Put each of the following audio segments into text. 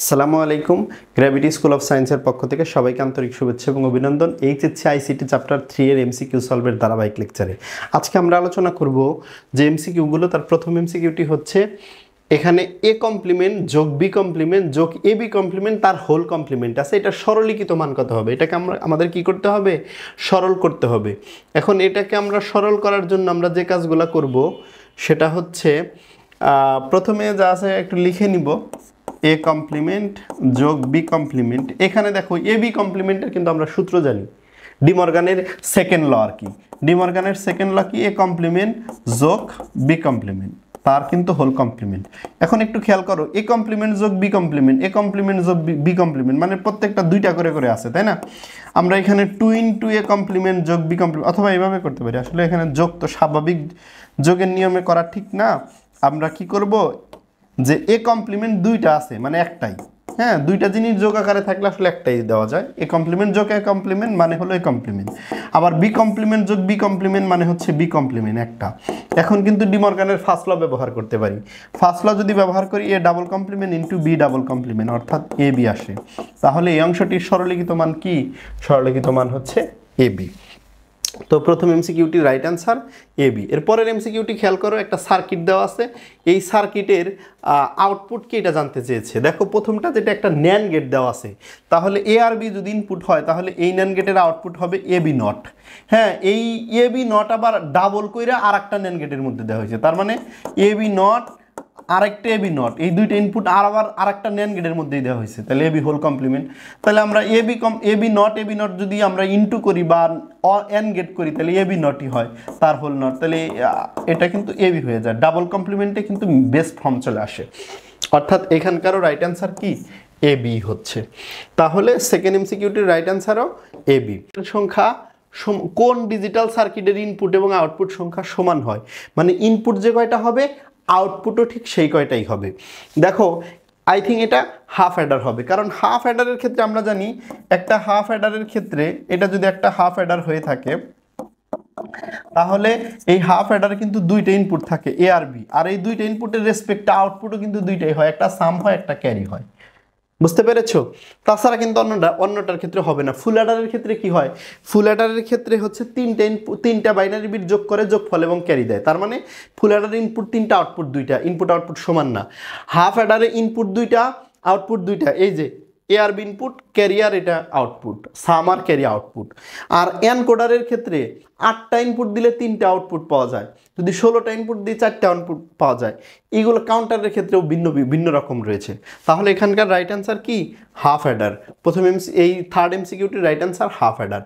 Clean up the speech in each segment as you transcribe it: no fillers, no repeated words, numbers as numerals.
আসসালামু আলাইকুম। Gravity school of সায়েন্সের পক্ষ থেকে সবাইকে আন্তরিক শুভেচ্ছা এবং অভিনন্দন। এইচএসসি আইসিটি চ্যাপ্টার 3 এর এমসিকিউ সলভের ধারাবাহিক লেকচারে আজকে আমরা আলোচনা করব যে এমসিকিউগুলো। তার প্রথম এমসিকিউটি হচ্ছে এখানে এ কমপ্লিমেন্ট যোগ বি কমপ্লিমেন্ট যোগ এ বি কমপ্লিমেন্ট তার হোল কমপ্লিমেন্ট আছে, এটা সরলীকৃত মান কত হবে? এটাকে আমাদের কি করতে হবে? সরল করতে হবে। এখন এটাকে আমরা সরল করার জন্য আমরা যে কাজগুলো করব সেটা হচ্ছে প্রথমে যা আছে একটু লিখে নিব। এ কমপ্লিমেন্ট যোগ বি কমপ্লিমেন্ট, এখানে দেখো এ বি কমপ্লিমেন্টের কিন্তু আমরা সূত্র জানি, ডিমর্গানের সেকেন্ড ল আর কি। ডিমর্গানের সেকেন্ড ল কি? এ কমপ্লিমেন্ট যোগ বি কমপ্লিমেন্ট তার কিন্তু হোল কমপ্লিমেন্ট। এখন একটু খেয়াল করো, এ কমপ্লিমেন্ট যোগ বি কমপ্লিমেন্ট, এ কমপ্লিমেন্ট যোগ বি কমপ্লিমেন্ট মানে প্রত্যেকটা দুইটা করে করে আছে, তাই না? আমরা এখানে 2 ইন্টু এ কমপ্লিমেন্ট যোগ বি কমপ্লিমেন্ট অথবা এইভাবে করতে পারি। আসলে এখানে যোগ তো স্বাভাবিক যোগের নিয়মে করা ঠিক না। আমরা কি করব, যে এ কমপ্লিমেন্ট দুইটা আছে মানে একটাই, হ্যাঁ, দুইটা জিনিস যোগ আকারে থাকলে আসলে একটাই দেওয়া যায়। এ কমপ্লিমেন্ট যোগ এ কমপ্লিমেন্ট মানে হলো এ কমপ্লিমেন্ট, আবার বি কমপ্লিমেন্ট যোগ বি কমপ্লিমেন্ট মানে হচ্ছে বি কমপ্লিমেন্ট একটা। এখন কিন্তু ডিমর্গানের ফার্স্ট ল ব্যবহার করতে পারি। ফার্স্ট ল যদি ব্যবহার করি, A double complement into B double complement অর্থাৎ এ বি আসে। তাহলে এই অংশটির সরলীকৃত মান কি? সরলীকৃত মান হচ্ছে এ বি। তো প্রথম এমসিকিউটির রাইট অ্যান্সার এ বি। এরপরের এমসিকিউটি খেয়াল করো, একটা সার্কিট দেওয়া আছে, এই সার্কিটের আউটপুট কি এটা জানতে চেয়েছে। দেখো প্রথমটা যেটা একটা ন্যান গেট দেওয়া আছে, তাহলে এ আর বি যদি ইনপুট হয় তাহলে এই ন্যান গেটের আউটপুট হবে এ বি নট। হ্যাঁ, এই এ বি নট আবার ডাবল কইরা আর একটা ন্যান গেটের মধ্যে দেওয়া হয়েছে, তার মানে এ বি নট আরেকটা এবি নট, এই দুইটা ইনপুট আর আবার আরেকটা ন্যান গেটের মধ্যেই দেওয়া হয়েছে, তাহলে এবি হোল কমপ্লিমেন্ট। তাহলে আমরা এবি নট যদি আমরা ইনটু করি বা এন গেট করি তাহলে এবি নটই হয়, তার হোল নট, তাহলে এটা কিন্তু এবি হয়ে যায়। ডাবল কমপ্লিমেন্টে কিন্তু বেস্ট ফর্ম চলে আসে, অর্থাৎ এখানকারও রাইট অ্যান্সার কি? এবি হচ্ছে। তাহলে সেকেন্ড এমসিকিউটির রাইট অ্যান্সারও এবি। সংখ্যা কোন ডিজিটাল সার্কিটের ইনপুট এবং আউটপুট সংখ্যা সমান হয়? মানে ইনপুট যে কয়টা হবে আউটপুটও ঠিক সেই কয়টাই হবে। দেখো আই থিঙ্ক এটা হাফ অ্যাডার হবে, কারণ হাফ অ্যাডারের ক্ষেত্রে আমরা জানি একটা হাফ অ্যাডারের ক্ষেত্রে এটা যদি একটা হাফ অ্যাডার হয়ে থাকে তাহলে এই হাফ অ্যাডারে কিন্তু দুইটা ইনপুট থাকে এ আর বি, আর এই দুইটা ইনপুটের রেসপেক্টে আউটপুটও কিন্তু দুইটাই হয়, একটা সাম হয় একটা ক্যারি হয়। বুঝতে পেরেছো? তাছাড়া কিন্তু অন্যটার ক্ষেত্রে হবে না। ফুল অ্যাডারের ক্ষেত্রে কি হয়? ফুল অ্যাডারের ক্ষেত্রে হচ্ছে তিনটা বাইনারি বিট যোগ করে যোগফল এবং ক্যারি দেয়, তার মানে ফুল অ্যাডারে ইনপুট তিনটা আউটপুট দুইটা, ইনপুট আউটপুট সমান না। হাফ অ্যাডারে ইনপুট দুইটা আউটপুট দুইটা, এই যে এ আর বি ইনপুট ক্যারিয়ার এটা আউটপুট, সাম আর ক্যারি আউটপুট। আর এন কোডারের ক্ষেত্রে 8টা ইনপুট দিলে 3টা আউটপুট পাওয়া যায়, যদি 16টা ইনপুট দিয়ে 4টা আউটপুট পাওয়া যায়। এইগুলো কাউন্টারের ক্ষেত্রেও ভিন্ন রকম রয়েছে। তাহলে এখানকার রাইট অ্যান্সার কি? Half adder. প্রথম এই থার্ড এমসিকিউটির রাইট অ্যান্সার হাফ অ্যাডার।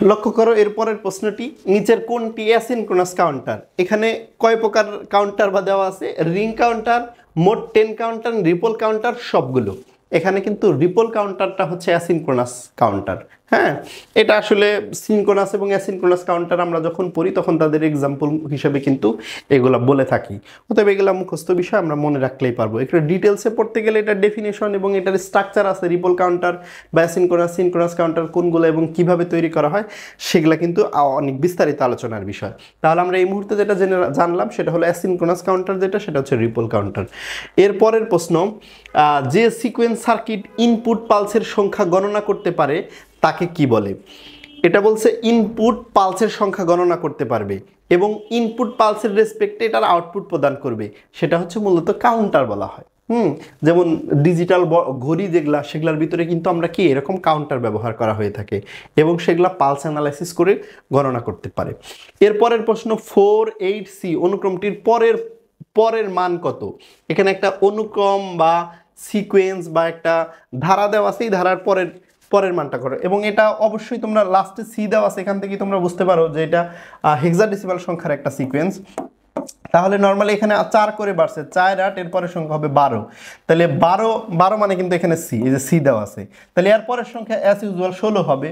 লক্ষ্য করো এরপরের প্রশ্নটি, নিচের কোনটি অ্যাসিনক্রোনাস কাউন্টার? এখানে কয় প্রকার কাউন্টার বা দেওয়া আছে? রিং কাউন্টার, মোট 10 কাউন্টার, রিপল কাউন্টার, সবগুলো। এখানে কিন্তু রিপল কাউন্টারটা হচ্ছে অ্যাসিনক্রোনাস কাউন্টার। হ্যাঁ, এটা আসলে সিনক্রোনাস এবং অ্যাসিনক্রোনাস কাউন্টার আমরা যখন পড়ি তখন তাদের এক্সাম্পল হিসেবে কিন্তু এগুলা বলে থাকি। অতএব এগুলা মুখস্থ বিষয়, আমরা মনে রাখলেই পারবো। একটু ডিটেলসে পড়তে গেলে এটার ডেফিনেশন এবং এটার স্ট্রাকচার আছে, রিপল কাউন্টার বা অ্যাসিনক্রোনাস সিনক্রোনাস কাউন্টার কোনগুলো এবং কিভাবে তৈরি করা হয় সেগুলা কিন্তু অনেক বিস্তারিত আলোচনার বিষয়। তাহলে আমরা এই মুহূর্তে যেটা জানলাম সেটা হলো অ্যাসিনক্রোনাস কাউন্টার, যেটা সেটা হচ্ছে রিপল কাউন্টার। এরপরের প্রশ্ন, যে সিকোয়েন্স সার্কিট ইনপুট পালসের সংখ্যা গণনা করতে পারে তাকে কি বলে? এটা বলছে ইনপুট পালসের সংখ্যা গণনা করতে পারবে এবং ইনপুট পালসের রেসপেক্টে এটার আউটপুট প্রদান করবে, সেটা হচ্ছে মূলত কাউন্টার বলা হয়। যেমন ডিজিটাল ঘড়ি যেগুলা, সেগুলোর ভিতরে কিন্তু আমরা কি এরকম কাউন্টার ব্যবহার করা হয়ে থাকে এবং সেগুলা পালস অ্যানালাইসিস করে গণনা করতে পারে। এরপরের প্রশ্ন, 4,8C অনুক্রমটির পরের মান কত? এখানে একটা অনুক্রম বা সিকোয়েন্স বা একটা ধারা দেওয়া আছে, এই ধারার পরের মানটা করো, এবং এটা অবশ্যই তোমরা লাস্টে সি দেওয়া আছে, এখান থেকে তোমরা বুঝতে পারো যে এটা হেক্সাডেসিমাল সংখ্যার একটা সিকোয়েন্স। তাহলে নর্মালি এখানে 4 করে বাড়ছে, 4, 8, এরপরের সংখ্যা হবে 12। তাহলে 12 মানে কিন্তু এখানে সি, এই যে সি দেওয়া আছে, তাহলে এরপরের সংখ্যা অ্যাজ ইউজুয়াল 16 হবে।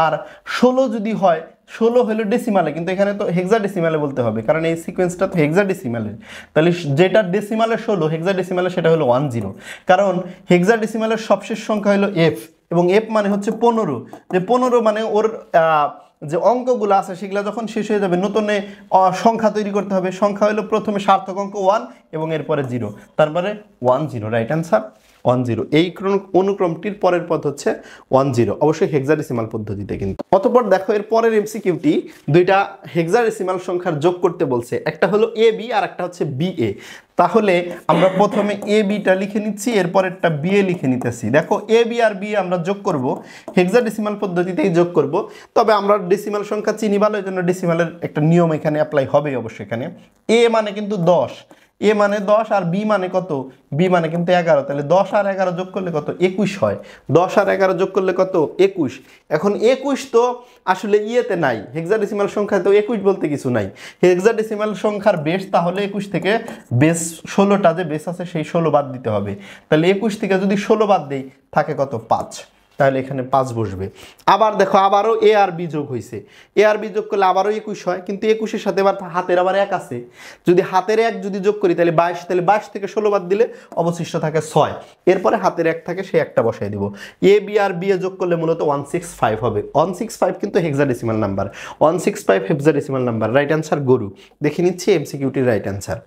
আর 16 যদি হয়, 16 হলো ডেসিমালে, কিন্তু এখানে তো হেক্সাডেসিমালে বলতে হবে কারণ এই সিকোয়েন্সটা তো হেক্সাডেসিমালের। তাহলে যেটা ডেসিমালে 16, হেক্সাডেসিমালে সেটা হলো 10, কারণ হেক্সাডেসিমালের সবশেষ সংখ্যা হলো এফ এবং এফ মানে হচ্ছে 15, যে 15 মানে ওর যে অঙ্কগুলো আছে সেগুলো যখন শেষ হয়ে যাবে নতুন সংখ্যা তৈরি করতে হবে। সংখ্যা হলো প্রথমে সার্থক অঙ্ক 1 এবং এরপরে 0, তারপরে 10, রাইট অ্যান্সার 10 এই অনুক্রমটির পরের পদ হচ্ছে 10, অবশ্যই হেক্সাডেসিমাল পদ্ধতিতে কিন্তু। অতঃপর দেখো এর পরের এমসিকিউটি দুইটা হেক্সাডেসিমাল সংখ্যার যোগ করতে বলছে, একটা হলো এ বি আর একটা হচ্ছে বি এ। তাহলে আমরা প্রথমে এ বিটা লিখে নিচ্ছি, এরপরেরটা বি এ লিখে নিতেছি। দেখো এ বি আর বি আমরা যোগ করব, হেক্সাডেসিমাল পদ্ধতিতেই যোগ করব, তবে আমরা ডেসিমাল সংখ্যা চিনি ভালো, এই জন্য ডেসিমালের একটা নিয়ম এখানে অ্যাপ্লাই হবে অবশ্যই। এখানে এ মানে কিন্তু 10, এ মানে 10 আর বি মানে কত, বি মানে কিন্তু 11, তাহলে 10 আর 11 যোগ করলে কত, 21 হয়। 10 আর 11 যোগ করলে কত, 21। এখন 21 তো আসলে ইয়েতে নাই, হেক্সাডেসিমাল সংখ্যায় তো 21 বলতে কিছু নাই। হেক্সাডেসিমাল সংখ্যার বেস তাহলে 21 থেকে বেস 16টা যে বেস আছে সেই 16 বাদ দিতে হবে। তাহলে 21 থেকে যদি 16 বাদ দেই থাকে কত, 5, তাহলে এখানে 5 বসবে। আবার দেখো আবারও এ আর বি যোগ হয়েছে, এ আর বি যোগ করলে আবারও 21 হয়, কিন্তু 21-এর সাথে আবার হাতের আবার 1 আছে, যদি হাতের 1 যদি যোগ করি তাহলে 22, তাহলে 22 থেকে 16 বাদ দিলে অবশিষ্ট থাকে 6, এরপরে হাতের 1 থাকে সেই একটা বসাই দিব। A B R B A যোগ করলে মূলত 165 হবে। 165 কিন্তু hexadecimal number, 165 hexadecimal number. Right answer গরু। দেখে নিচ্ছি এমসিকিউটির রাইট অ্যান্সার।